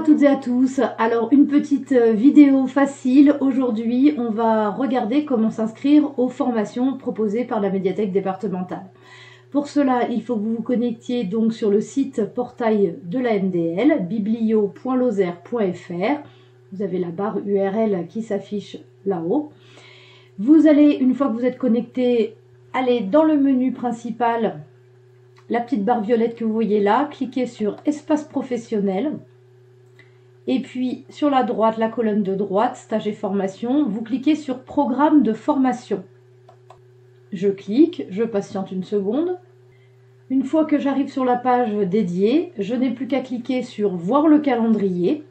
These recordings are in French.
à toutes et à tous. Alors une petite vidéo facile. Aujourd'hui, on va regarder comment s'inscrire aux formations proposées par la médiathèque départementale. Pour cela, il faut que vous vous connectiez donc sur le site portail de la MDL, biblio.lozère.fr. Vous avez la barre URL qui s'affiche là-haut. Vous allez, une fois que vous êtes connecté, aller dans le menu principal, la petite barre violette que vous voyez là, cliquez sur Espace professionnel. Et puis sur la droite, la colonne de droite, stage et formation, vous cliquez sur Programme de formation. Je clique, je patiente une seconde. Une fois que j'arrive sur la page dédiée, je n'ai plus qu'à cliquer sur Voir le calendrier.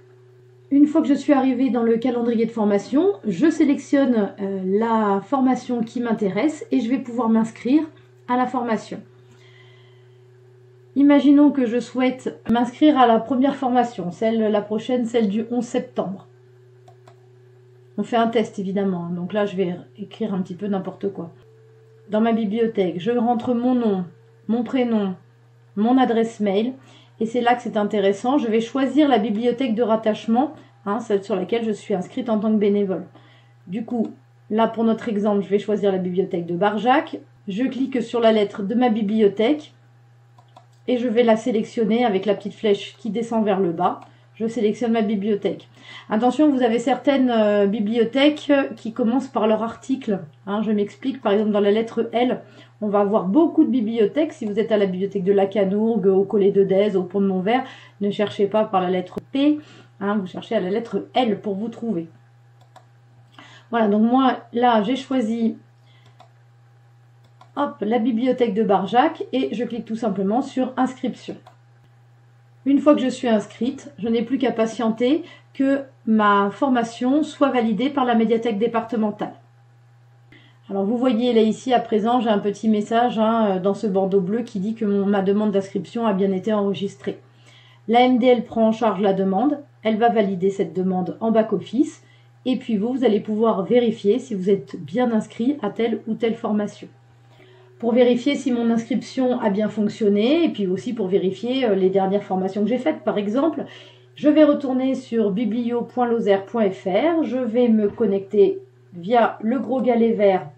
Une fois que je suis arrivée dans le calendrier de formation, je sélectionne la formation qui m'intéresse et je vais pouvoir m'inscrire à la formation. Imaginons que je souhaite m'inscrire à la première formation, la prochaine, celle du 11 septembre. On fait un test évidemment, donc là je vais écrire un petit peu n'importe quoi. Dans ma bibliothèque, je rentre mon nom, mon prénom, mon adresse mail, et c'est là que c'est intéressant. Je vais choisir la bibliothèque de rattachement, celle sur laquelle je suis inscrite en tant que bénévole. Du coup, là pour notre exemple, je vais choisir la bibliothèque de Barjac. Je clique sur la lettre de ma bibliothèque, et je vais la sélectionner avec la petite flèche qui descend vers le bas. Je sélectionne ma bibliothèque. Attention, vous avez certaines bibliothèques qui commencent par leur article. Je m'explique, par exemple dans la lettre L, on va avoir beaucoup de bibliothèques. Si vous êtes à la bibliothèque de Lacanourgue, au Collet de Dèze, au Pont de Montvert, ne cherchez pas par la lettre P, vous cherchez à la lettre L pour vous trouver. Voilà, donc moi, là, j'ai choisi la bibliothèque de Barjac et je clique tout simplement sur Inscription. Une fois que je suis inscrite, je n'ai plus qu'à patienter que ma formation soit validée par la médiathèque départementale. Alors vous voyez là ici à présent, j'ai un petit message dans ce bandeau bleu qui dit que ma demande d'inscription a bien été enregistrée. La MDL prend en charge la demande, elle va valider cette demande en back-office et puis vous allez pouvoir vérifier si vous êtes bien inscrit à telle ou telle formation. Pour vérifier si mon inscription a bien fonctionné, et puis aussi pour vérifier les dernières formations que j'ai faites. Par exemple, je vais retourner sur biblio.lozère.fr, je vais me connecter via le gros galet vert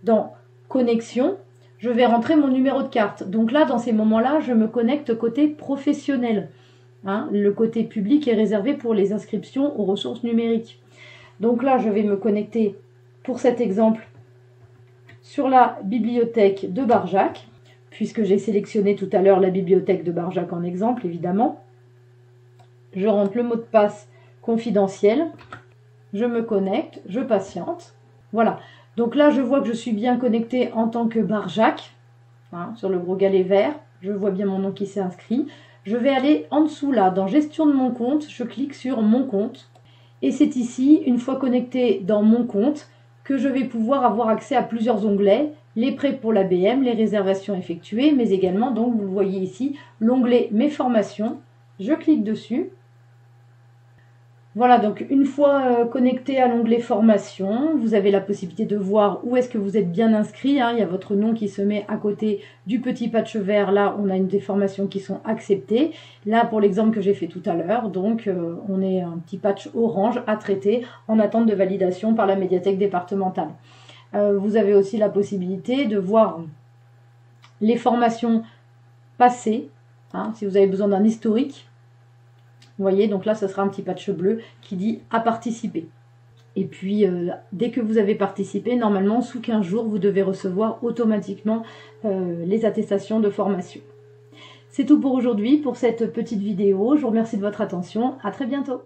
dans Connexion, je vais rentrer mon numéro de carte. Donc là, dans ces moments-là, je me connecte côté professionnel. Le côté public est réservé pour les inscriptions aux ressources numériques. Donc là, je vais me connecter, pour cet exemple, sur la bibliothèque de Barjac, puisque j'ai sélectionné tout à l'heure la bibliothèque de Barjac en exemple, évidemment. Je rentre le mot de passe confidentiel, je me connecte, je patiente. Voilà, donc là je vois que je suis bien connectée en tant que Barjac, sur le gros galet vert, je vois bien mon nom qui s'est inscrit. Je vais aller en dessous là, dans Gestion de mon compte, je clique sur Mon compte, et c'est ici, une fois connecté dans Mon compte, que je vais pouvoir avoir accès à plusieurs onglets, les prêts pour l'ABM, les réservations effectuées, mais également, donc vous voyez ici, l'onglet Mes formations. Je clique dessus. Voilà, donc une fois connecté à l'onglet Formation, vous avez la possibilité de voir où est-ce que vous êtes bien inscrit. Il y a votre nom qui se met à côté du petit patch vert. Là, on a une des formations qui sont acceptées. Là, pour l'exemple que j'ai fait tout à l'heure, donc on est un petit patch orange à traiter en attente de validation par la médiathèque départementale. Vous avez aussi la possibilité de voir les formations passées, si vous avez besoin d'un historique. Vous voyez, donc là, ce sera un petit patch bleu qui dit « à participer ». Et puis, dès que vous avez participé, normalement, sous 15 jours, vous devez recevoir automatiquement les attestations de formation. C'est tout pour aujourd'hui, pour cette petite vidéo. Je vous remercie de votre attention. À très bientôt.